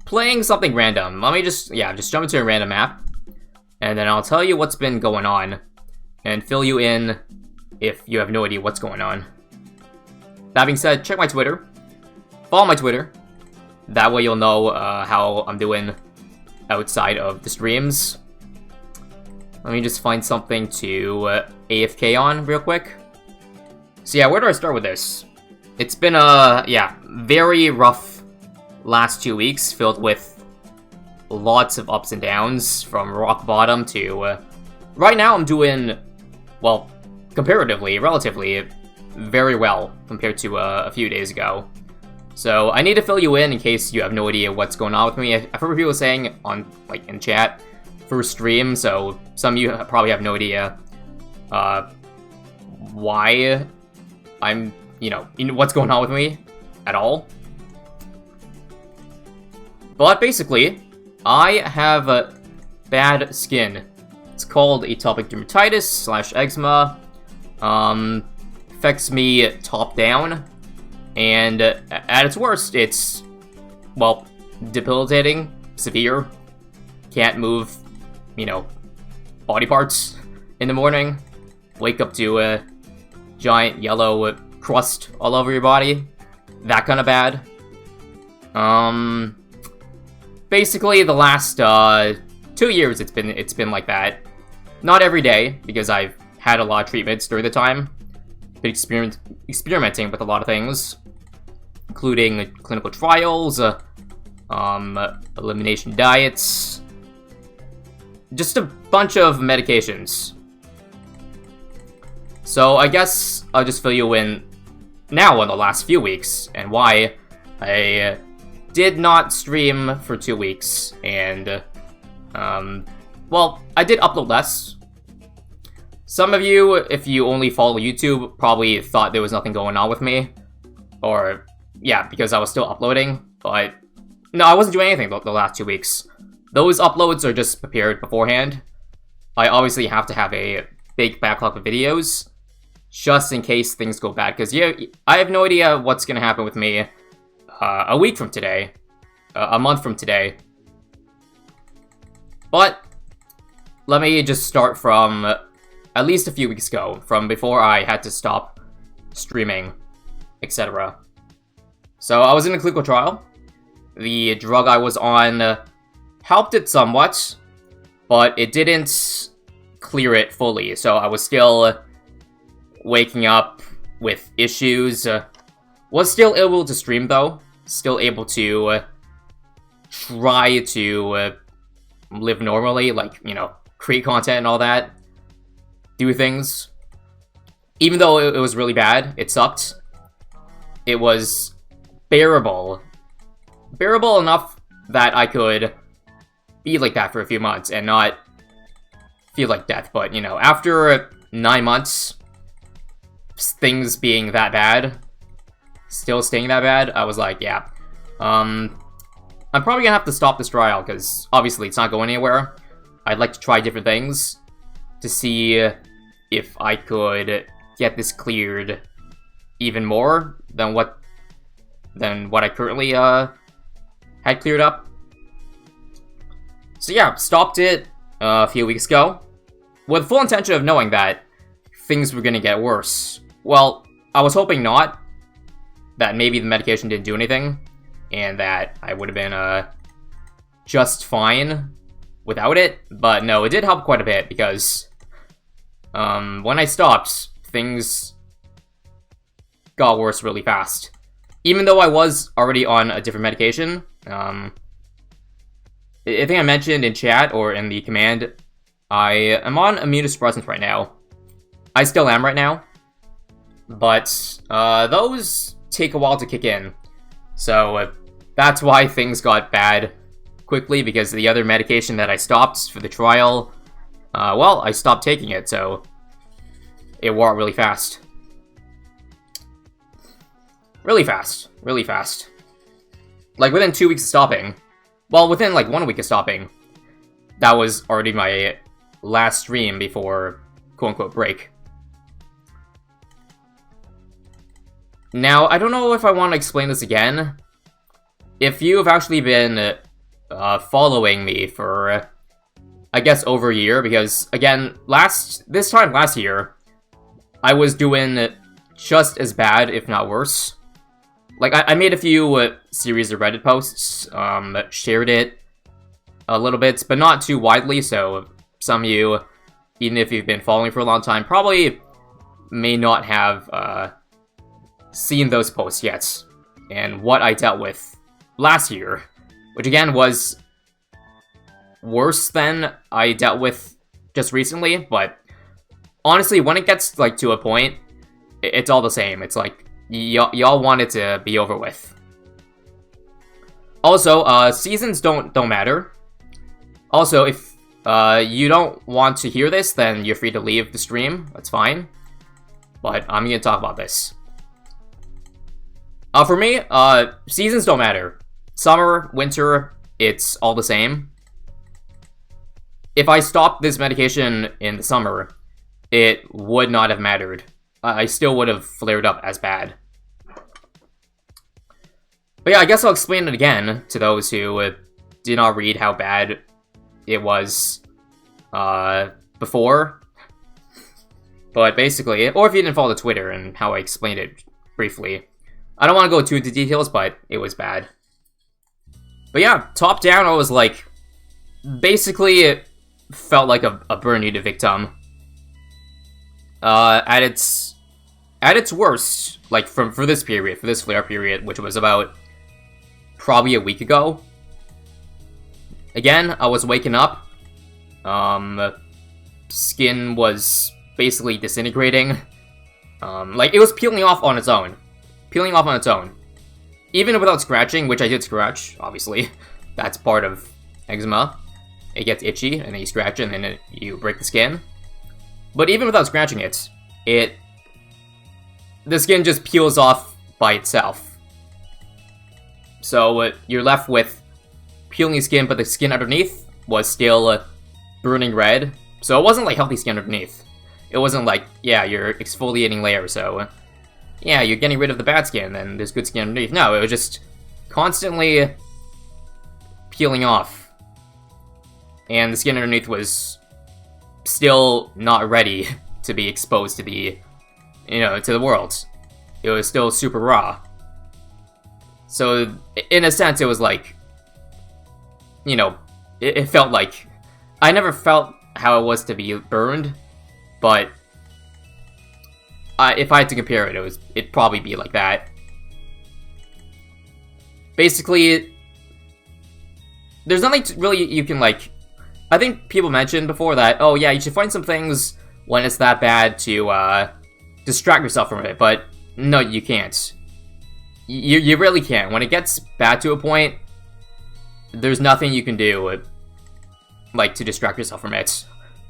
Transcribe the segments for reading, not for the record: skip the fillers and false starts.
playing something random. Let me just jump into a random map, and then I'll tell you what's been going on, and fill you in if you have no idea what's going on. That being said, check my Twitter. Follow my Twitter. That way you'll know how I'm doing outside of the streams. Let me just find something to AFK on real quick. So yeah, where do I start with this? It's been a, very rough last 2 weeks, filled with lots of ups and downs, from rock bottom to... right now I'm doing, well, comparatively, relatively, very well compared to a few days ago. So I need to fill you in case you have no idea what's going on with me. I've heard people saying on, like, in chat, first stream, so some of you probably have no idea why I'm, what's going on with me at all. But basically, I have bad skin. It's called atopic dermatitis / eczema. Affects me top down. And at its worst, it's, well, debilitating, severe. Can't move, body parts in the morning. Wake up to a giant yellow crust all over your body. That kind of bad. Basically, the last 2 years, it's been like that. Not every day, because I've had a lot of treatments during the time. Been experimenting with a lot of things, including clinical trials, elimination diets, just a bunch of medications. So I guess I'll just fill you in now on the last few weeks, and why I did not stream for 2 weeks, and, well, I did upload less. Some of you, if you only follow YouTube, probably thought there was nothing going on with me. Or, yeah, because I was still uploading. But, no, I wasn't doing anything the last 2 weeks. Those uploads are just prepared beforehand. I obviously have to have a big backlog of videos, just in case things go bad. Because, yeah, I have no idea what's going to happen with me a week from today. A month from today. But, let me just start from... at least a few weeks ago, from before I had to stop streaming, etc. So I was in a clinical trial. The drug I was on helped it somewhat, but it didn't clear it fully. So I was still waking up with issues. Was still able to stream though. Still able to try to live normally, like, create content and all that. Do things. Even though it was really bad, it sucked. It was bearable. Bearable enough that I could be like that for a few months and not feel like death. But, after 9 months, things being that bad, still staying that bad, I was like, yeah. I'm probably gonna have to stop this trial, because obviously it's not going anywhere. I'd like to try different things to see if I could get this cleared even more than what I currently had cleared up. So yeah, stopped it a few weeks ago, with full intention of knowing that things were gonna get worse. Well, I was hoping not, that maybe the medication didn't do anything, and that I would have been just fine without it, but no, it did help quite a bit, because when I stopped, things got worse really fast. Even though I was already on a different medication, I think I mentioned in chat or in the command, I am on immunosuppressants right now. I still am right now, but those take a while to kick in. So that's why things got bad quickly, because the other medication that I stopped for the trial, well, I stopped taking it, so it wore out really fast. Really fast. Really fast. Like, within 2 weeks of stopping, well, within, like, 1 week of stopping, that was already my last stream before quote-unquote break. Now, I don't know if I want to explain this again. If you have actually been following me for, I guess, over a year, because, again, this time last year, I was doing just as bad, if not worse. Like, I made a few series of Reddit posts, shared it a little bit, but not too widely, so some of you, even if you've been following for a long time, probably may not have seen those posts yet, and what I dealt with last year, which again was worse than I dealt with just recently, but honestly, when it gets like to a point, it's all the same. It's like, y'all want it to be over with. Also, seasons don't matter. Also, if you don't want to hear this, then you're free to leave the stream. That's fine. But I'm gonna talk about this. For me, seasons don't matter. Summer, winter, it's all the same. If I stopped this medication in the summer, it would not have mattered. I still would have flared up as bad. But yeah, I guess I'll explain it again to those who did not read how bad it was before. But basically, or if you didn't follow the Twitter and how I explained it briefly. I don't want to go too into details, but it was bad. But yeah, top down, I was like, basically it felt like a burn unit victim. At its worst, like for this period, for this flare period, which was about probably a week ago. Again, I was waking up. Skin was basically disintegrating. Like it was peeling off on its own. Peeling off on its own. Even without scratching, which I did scratch, obviously. That's part of eczema. It gets itchy, and then you scratch it, and then you break the skin. But even without scratching it, the skin just peels off by itself. So you're left with peeling skin, but the skin underneath was still burning red. So it wasn't like healthy skin underneath. It wasn't like, yeah, you're exfoliating layer, so yeah, you're getting rid of the bad skin, and there's good skin underneath. No, it was just constantly peeling off. And the skin underneath was still not ready to be exposed to the, to the world. It was still super raw. So, in a sense, it was like, it felt like, I never felt how it was to be burned, but if I had to compare it, it'd probably be like that. Basically, there's nothing really you can, like... I think people mentioned before that, oh yeah, you should find some things when it's that bad to distract yourself from it, but no, you can't. You really can't. When it gets bad to a point, there's nothing you can do, like, to distract yourself from it.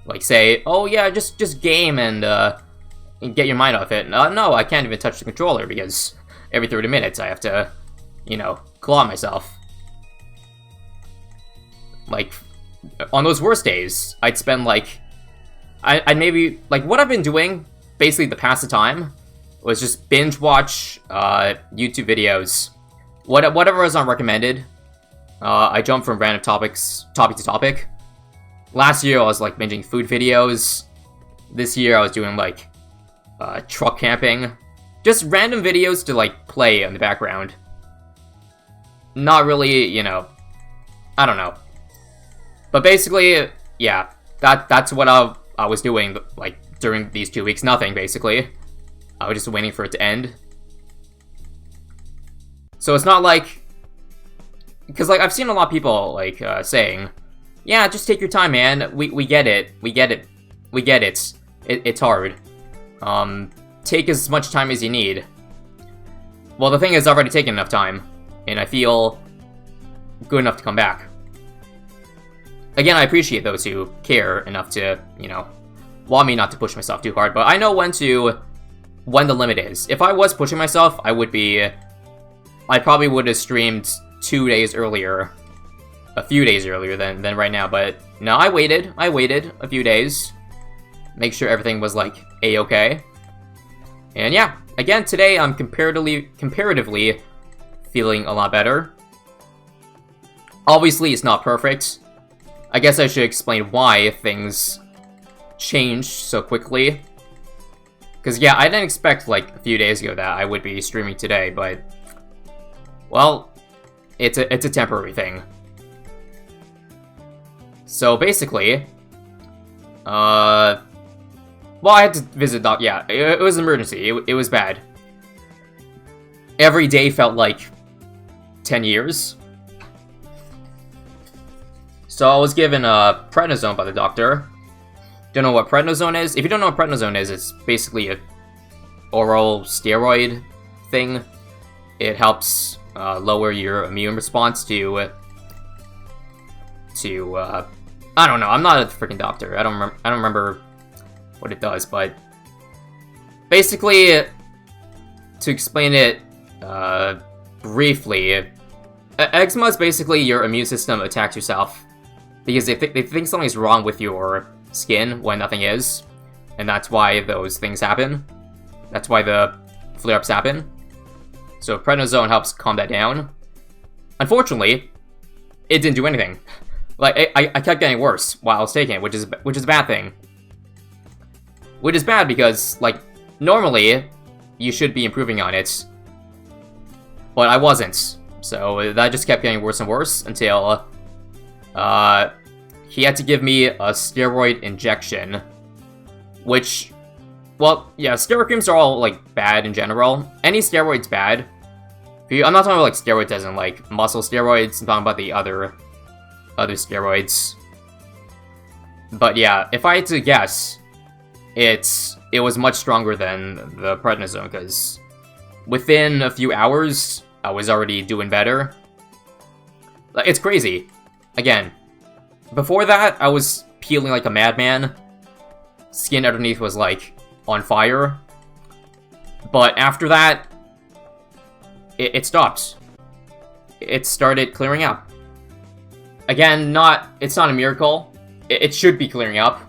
Like, say, oh yeah, just game and get your mind off it. No, I can't even touch the controller because every 30 minutes I have to, claw myself. Like, on those worst days, I'd spend, like, I'd maybe, like, what I've been doing, basically to pass the time, was just binge watch YouTube videos. Whatever was unrecommended, I jump from random topic to topic. Last year, I was, like, binging food videos. This year, I was doing, like, truck camping. Just random videos to, like, play in the background. Not really, I don't know. But basically, yeah, that's what I was doing, like, during these 2 weeks. Nothing, basically. I was just waiting for it to end. So it's not like... Because, like, I've seen a lot of people, like, saying, yeah, just take your time, man. We get it. We get it. We get it. It's hard. Take as much time as you need. Well, the thing is, I've already taken enough time. And I feel good enough to come back. Again, I appreciate those who care enough to, want me not to push myself too hard. But I know when the limit is. If I was pushing myself, I probably would have streamed 2 days earlier. A few days earlier than right now. But no, I waited a few days. Make sure everything was, like, A-okay. And yeah, again, today I'm comparatively feeling a lot better. Obviously, it's not perfect. I guess I should explain why things changed so quickly. Because, yeah, I didn't expect, like, a few days ago that I would be streaming today, but... well, it's a temporary thing. So, basically... well, I had to visit doc. Yeah, it was an emergency. It was bad. Every day felt like 10 years. So I was given prednisone by the doctor. Don't know what prednisone is? If you don't know what prednisone is, it's basically a oral steroid thing. It helps lower your immune response to I don't know. I'm not a freaking doctor. I don't remember what it does, but basically, to explain it briefly, eczema is basically your immune system attacks yourself because they think something's wrong with your skin when nothing is, and that's why those things happen. That's why the flare-ups happen. So prednisone helps calm that down. Unfortunately, it didn't do anything. Like, I kept getting worse while I was taking it, which is a bad thing. Which is bad because, like, normally, you should be improving on it. But I wasn't. So that just kept getting worse and worse until, he had to give me a steroid injection. Which, well, yeah, steroid creams are all, like, bad in general. Any steroid's bad. I'm not talking about, like, steroids as in, like, muscle steroids. I'm talking about the other steroids. But yeah, if I had to guess, it was much stronger than the prednisone, because within a few hours, I was already doing better. It's crazy. Again, before that, I was peeling like a madman. Skin underneath was, like, on fire. But after that, it stopped. It started clearing up. Again, it's not a miracle. It should be clearing up.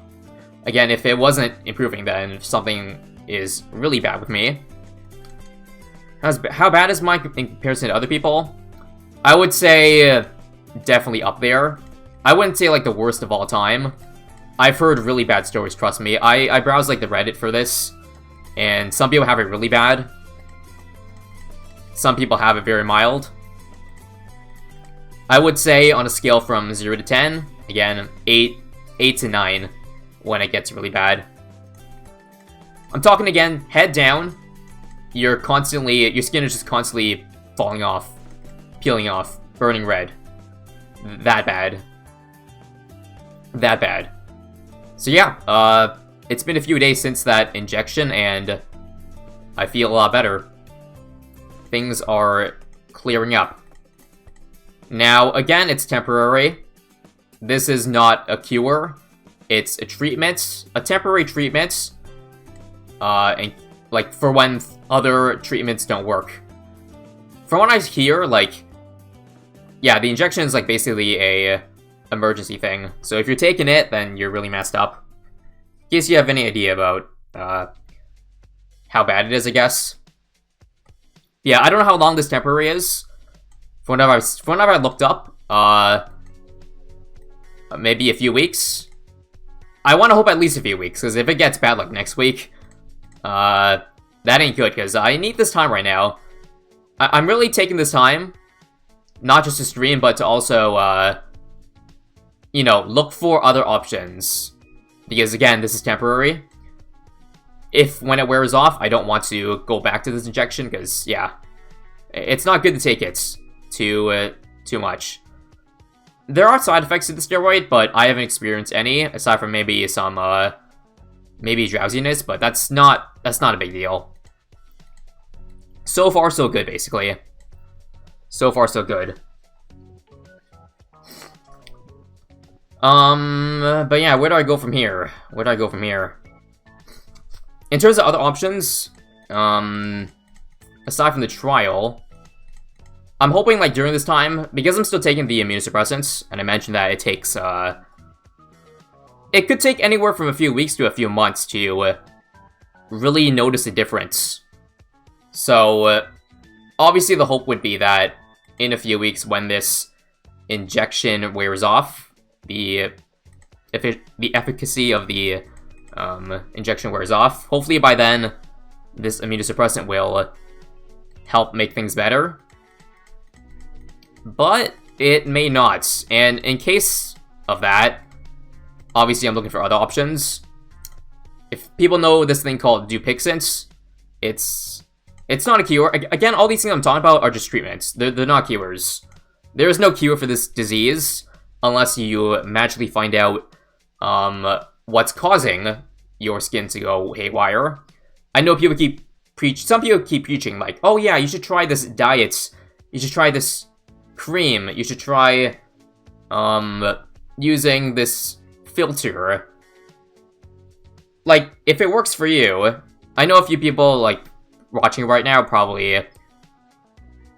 Again, if it wasn't improving, then if something is really bad with me. How bad is mine in comparison to other people? I would say definitely up there. I wouldn't say, like, the worst of all time. I've heard really bad stories, trust me. I browsed, like, the Reddit for this, and some people have it really bad. Some people have it very mild. I would say on a scale from 0 to 10, again, 8 to 9 when it gets really bad. I'm talking again, head down. Your skin is just constantly falling off, peeling off, burning red. That bad. That bad. So yeah, it's been a few days since that injection, and I feel a lot better. Things are clearing up. Now, again, it's temporary. This is not a cure. It's a treatment, a temporary treatment, and, like, for when other treatments don't work. From what I hear, like, yeah, the injection is, like, basically a emergency thing. So if you're taking it, then you're really messed up. In case you have any idea about, how bad it is, I guess. Yeah, I don't know how long this temporary is. From whenever I looked up, maybe a few weeks. I want to hope at least a few weeks, because if it gets bad, like, next week, that ain't good, because I need this time right now. I'm really taking this time, not just to stream, but to also, you know, look for other options. Because, again, this is temporary. When it wears off, I don't want to go back to this injection, because, yeah, it's not good to take it too much. There are side effects to the steroid, but I haven't experienced any, aside from maybe some, maybe drowsiness, but that's not a big deal. So far, so good, basically. So far, so good. But yeah, where do I go from here? Where do I go from here? In terms of other options, aside from the trial, I'm hoping, like, during this time, because I'm still taking the immunosuppressants, and I mentioned that it takes, it could take anywhere from a few weeks to a few months to really notice a difference. So, obviously the hope would be that in a few weeks when this injection wears off, the efficacy of the injection wears off. Hopefully by then, this immunosuppressant will help make things better. But it may not. And in case of that, obviously I'm looking for other options. If people know this thing called Dupixent, it's not a cure. Again, all these things I'm talking about are just treatments. They're not cures. There is no cure for this disease unless you magically find out what's causing your skin to go haywire. I know people some people keep preaching like, oh yeah, you should try this diet. You should try this cream. You should try using this filter. Like, if it works for you, I know a few people like watching right now probably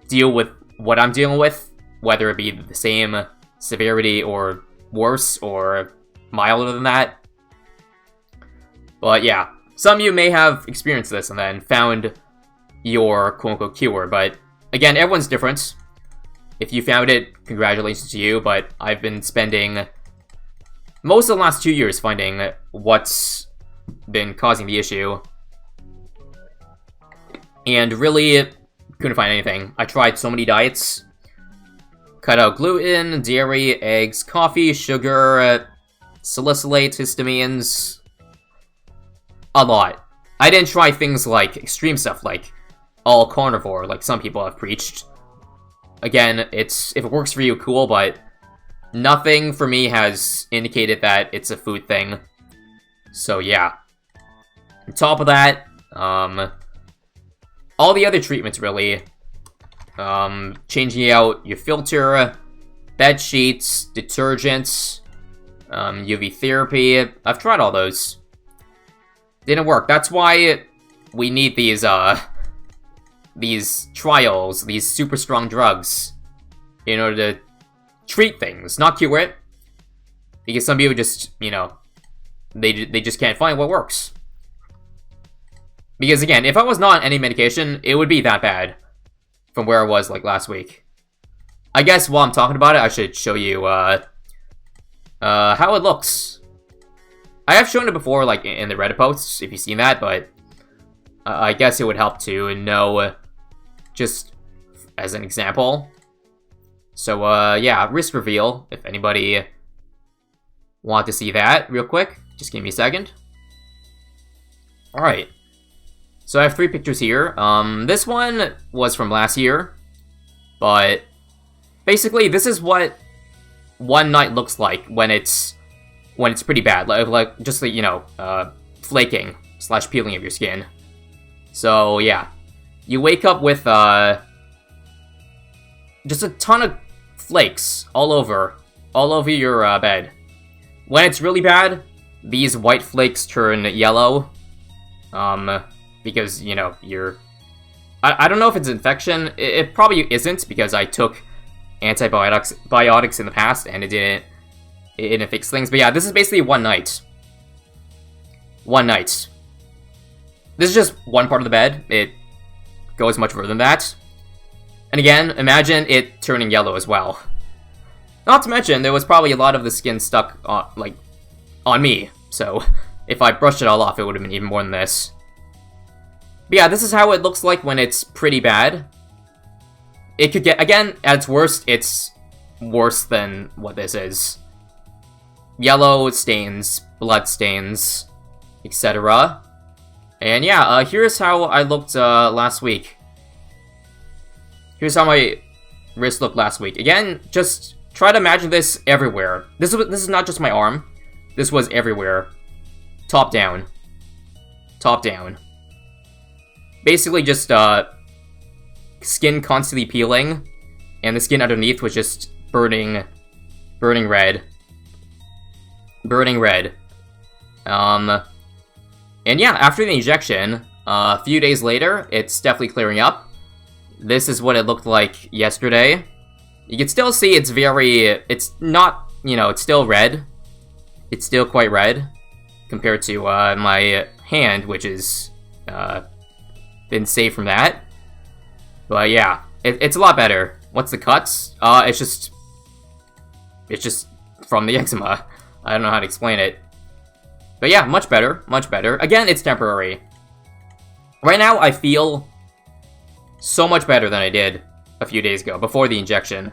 deal with what I'm dealing with, whether it be the same severity or worse or milder than that. But yeah, some of you may have experienced this and then found your quote-unquote cure, but again, everyone's different. If you found it, congratulations to you, but I've been spending most of the last 2 years finding what's been causing the issue, and really couldn't find anything. I tried so many diets. Cut out gluten, dairy, eggs, coffee, sugar, salicylate, histamines. A lot. I didn't try things like extreme stuff like all carnivore, like some people have preached. Again, if it works for you, cool, but nothing for me has indicated that it's a food thing. So yeah. On top of that, all the other treatments really. Changing out your filter, bed sheets, detergents, UV therapy. I've tried all those. Didn't work. That's why we need these trials, these super strong drugs, in order to treat things, not cure it. Because some people just, they just can't find what works. Because again, if I was not on any medication, it would be that bad from where I was like last week. I guess while I'm talking about it, I should show you how it looks. I have shown it before, like in the Reddit posts, if you've seen that, but I guess it would help to know, just as an example. So yeah, wrist reveal. If anybody want to see that real quick, just give me a second. All right. So I have 3 pictures here. This one was from last year, but basically this is what one night looks like when it's pretty bad, like just flaking / peeling of your skin. So yeah, you wake up with just a ton of flakes all over your bed. When it's really bad, these white flakes turn yellow. Because, you're... I don't know if it's infection. It probably isn't, because I took antibiotics in the past, and it didn't fix things. But yeah, this is basically one night. One night. This is just one part of the bed. It goes much further than that. And again, imagine it turning yellow as well. Not to mention, there was probably a lot of the skin stuck on me. So, if I brushed it all off, it would have been even more than this. But yeah, this is how it looks like when it's pretty bad. It could get, again, at its worst, it's worse than what this is. Yellow stains, blood stains, etc. And yeah, here's how I looked last week. Here's how my wrist looked last week. Again, just try to imagine this everywhere. This is not just my arm. This was everywhere. Top down. Top down. Basically just skin constantly peeling, and the skin underneath was just burning red. Burning red. And yeah, after the injection, a few days later, it's definitely clearing up. This is what it looked like yesterday. You can still see it's not, it's still red. It's still quite red compared to my hand, which is been saved from that. But yeah, it's a lot better. What's the cuts? It's just it's just from the eczema. I don't know how to explain it. But yeah, much better, much better. Again, it's temporary. Right now, I feel so much better than I did a few days ago, before the injection.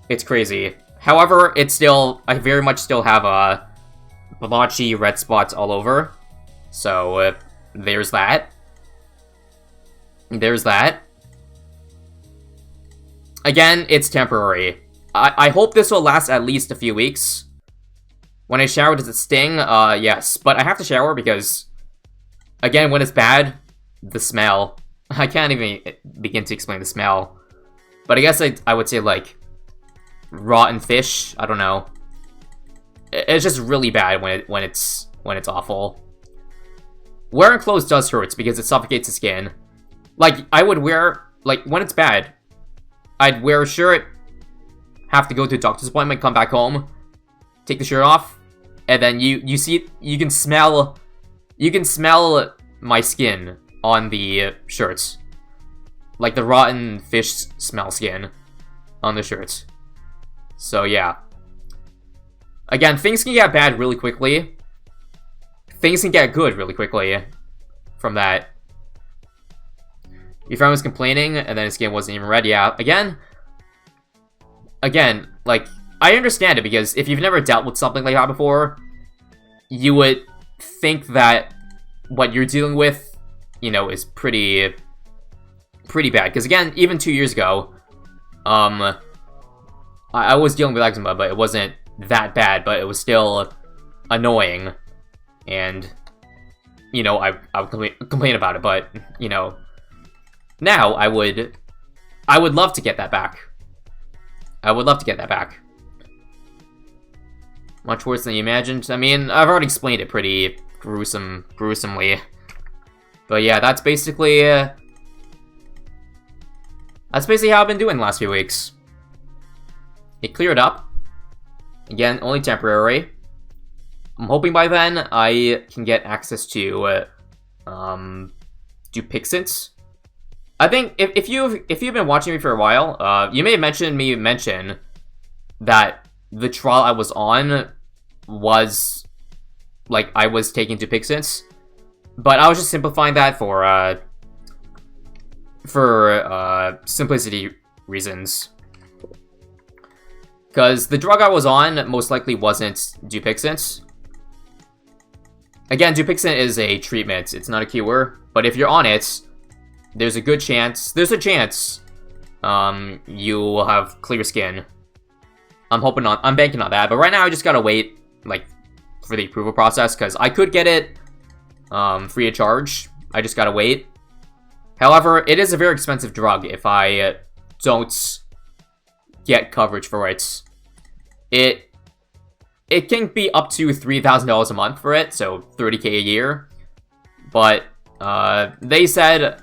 It's crazy. However, it's still, I very much still have blotchy red spots all over. So, there's that. There's that. Again, it's temporary. I hope this will last at least a few weeks. When I shower, does it sting? Yes. But I have to shower because, again, when it's bad, the smell. I can't even begin to explain the smell. But I guess I would say, like, rotten fish. I don't know. It's just really bad when it's awful. Wearing clothes does hurt because it suffocates the skin. Like, I would wear, like, when it's bad, I'd wear a shirt, have to go to a doctor's appointment, come back home, take the shirt off, and then you can smell my skin on the shirts. Like the rotten fish smell skin on the shirts. So yeah. Again, things can get bad really quickly. Things can get good really quickly from that. Your friend was complaining, and then his skin wasn't even red. Yeah, again, like, I understand it, because if you've never dealt with something like that before, you would think that what you're dealing with, you know, is pretty bad. Because again, even 2 years ago, I was dealing with eczema, but it wasn't that bad, but it was still annoying. And, you know, I would complain about it, but, you know, now I would love to get that back. I would love to get that back. Much worse than you imagined. I mean, I've already explained it pretty gruesomely. But yeah, that's basically how I've been doing the last few weeks. It cleared up. Again, only temporary. I'm hoping by then I can get access to Dupixent. I think if you've been watching me for a while, you may have mention that the trial I was on was, like, I was taking Dupixent, but I was just simplifying that for simplicity reasons. Because the drug I was on most likely wasn't Dupixent. Again, Dupixent is a treatment, it's not a cure, but if you're on it, there's a chance you will have clear skin. I'm banking on that, but right now I just gotta wait, like, for the approval process, because I could get it free of charge. I just gotta wait. However, it is a very expensive drug if I don't get coverage for it. It can be up to $3,000 a month for it, so $30K a year. But they said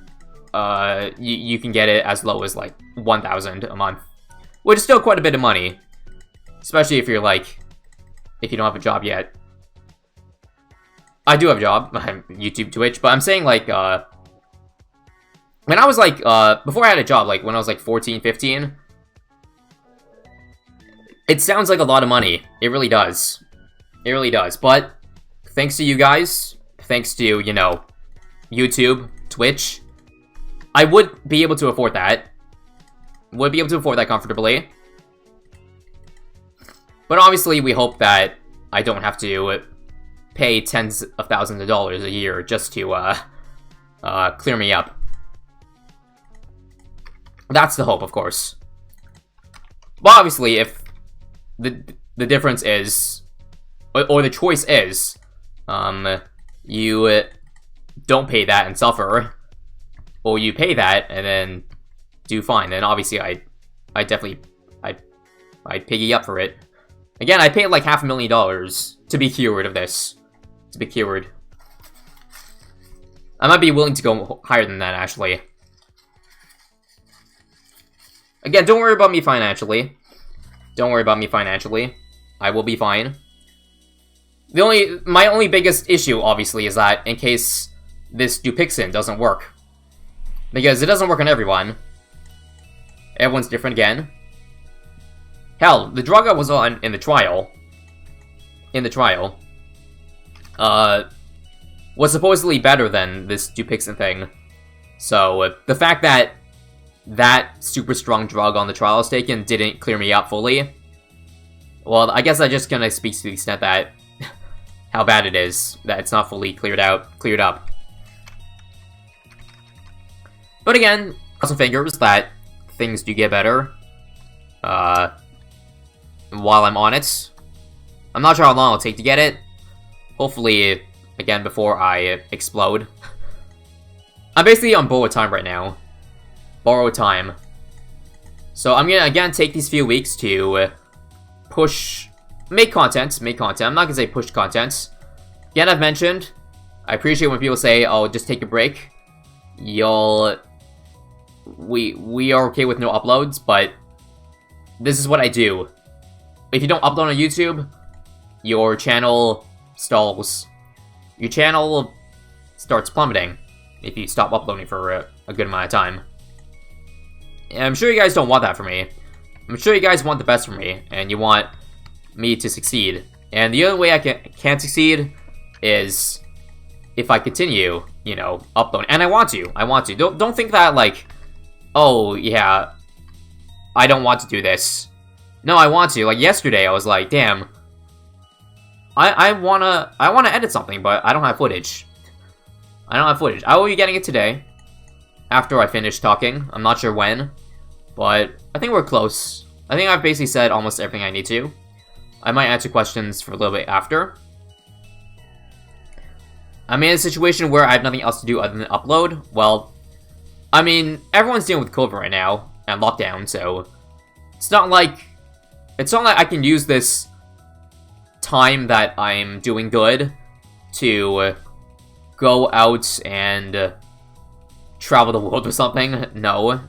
you can get it as low as like $1,000 a month, which is still quite a bit of money, especially if you're like, if you don't have a job yet. I do have a job, YouTube, Twitch, but I'm saying, like, when I was like, before I had a job, like when I was like 14, 15, it sounds like a lot of money. It really does. It really does. But thanks to you guys, thanks to, you know, YouTube, Twitch, I would be able to afford that. Would be able to afford that comfortably. But obviously, we hope that I don't have to pay tens of thousands of dollars a year just to clear me up. That's the hope, of course. But obviously, if the difference is, or the choice is, you don't pay that and suffer, or you pay that and then do fine, then obviously I'd piggy up for it. Again, I paid like $500,000 to be cured of this. To be cured. I might be willing to go higher than that, actually. Again, don't worry about me financially. Don't worry about me financially. I will be fine. My only biggest issue, obviously, is that in case this Dupixent doesn't work. Because it doesn't work on everyone. Everyone's different again. Hell, the drug I was on in the trial, was supposedly better than this Dupixent thing. So, the fact that that super strong drug on the trial I was taken didn't clear me up fully, well, I guess that just kind of speaks to the extent that how bad it is, that it's not fully cleared up. But again, cross some fingers that things do get better while I'm on it. I'm not sure how long it'll take to get it. Hopefully, again, before I explode. I'm basically on borrowed time right now. Borrowed time. So I'm gonna, again, take these few weeks to make content. I'm not gonna say push content. Again, I've mentioned, I appreciate when people say, oh, just take a break. We are okay with no uploads, but this is what I do. If you don't upload on YouTube, your channel stalls. Your channel starts plummeting if you stop uploading for a good amount of time. And I'm sure you guys don't want that for me. I'm sure you guys want the best for me, and you want me to succeed. And the only way I can succeed is if I continue, you know, uploading. And I want to. Don't think that, like, oh, yeah, I don't want to do this. No, I want to. Like, yesterday, I was like, damn, I wanna edit something, but I don't have footage. I will be getting it today, after I finish talking. I'm not sure when, but I think we're close. I think I've basically said almost everything I need to. I might answer questions for a little bit after. I'm in a situation where I have nothing else to do other than upload. Well, I mean, everyone's dealing with COVID right now, and lockdown, so it's not like I can use this time that I'm doing good to go out and travel the world or something. No.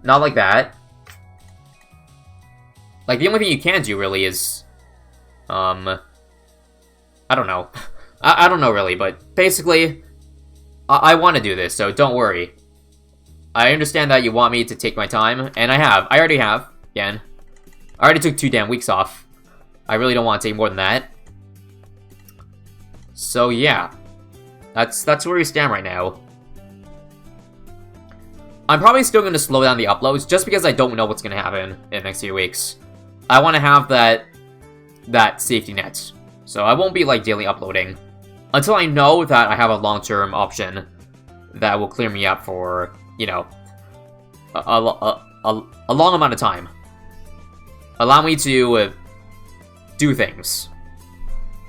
Not like that. Like, the only thing you can do, really, is, I don't know. I don't know, really, but basically, I want to do this, so don't worry. I understand that you want me to take my time, and I already have, again. I already took 2 damn weeks off. I really don't want to take more than that. So, yeah. That's where we stand right now. I'm probably still going to slow down the uploads, just because I don't know what's going to happen in the next few weeks. I want to have that safety net. So I won't be, like, daily uploading until I know that I have a long-term option that will clear me up for, you know, a long amount of time. Allow me to do things.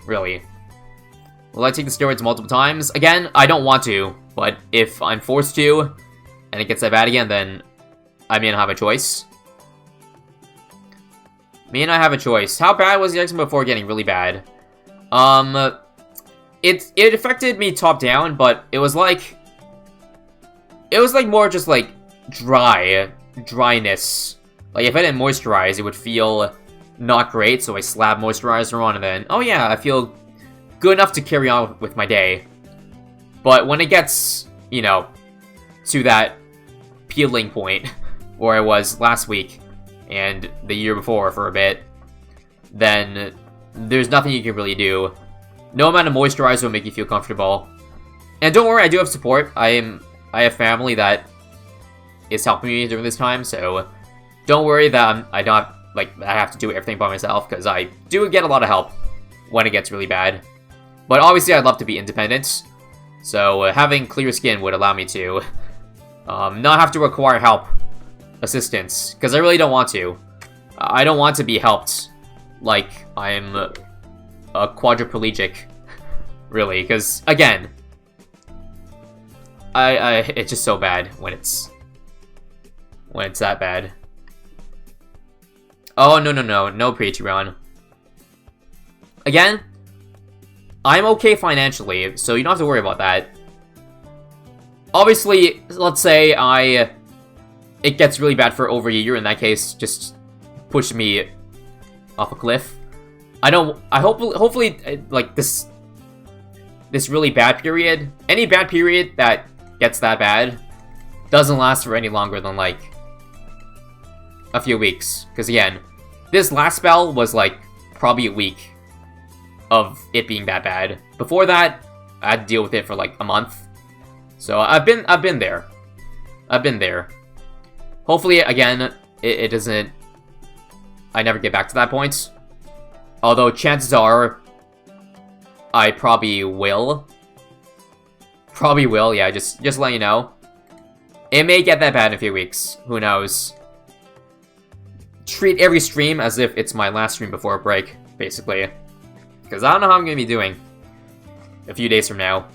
Really. Will I take the steroids multiple times? Again, I don't want to, but if I'm forced to, and it gets that bad again, then I may not have a choice. How bad was the eczema before getting really bad? It affected me top down, but it was like more just like dryness. Like, if I didn't moisturize, it would feel not great, so I slap moisturizer on, and then, oh yeah, I feel good enough to carry on with my day. But when it gets, you know, to that peeling point where I was last week and the year before for a bit, then there's nothing you can really do. No amount of moisturizer will make you feel comfortable. And don't worry, I do have support. I have family that is helping me during this time, so don't worry that I have to do everything by myself, because I do get a lot of help when it gets really bad. But obviously, I'd love to be independent, so having clear skin would allow me to not have to require help, assistance, because I really don't want to. I don't want to be helped like I'm a quadriplegic, really, because, again, it's just so bad when it's that bad. Oh, no Patreon. Again, I'm okay financially, so you don't have to worry about that. Obviously, let's say it gets really bad for over a year. In that case, just push me off a cliff. Hopefully, like, this really bad period, any bad period that gets that bad, doesn't last for any longer than, like, a few weeks. Because again, this last spell was like probably a week of it being that bad. Before that, I had to deal with it for like a month. So I've been there. I've been there. Hopefully, again, it doesn't... I never get back to that point. Although, chances are, I probably will. Probably will, yeah, just let you know. It may get that bad in a few weeks. Who knows? Treat every stream as if it's my last stream before a break, basically. Because I don't know how I'm going to be doing a few days from now.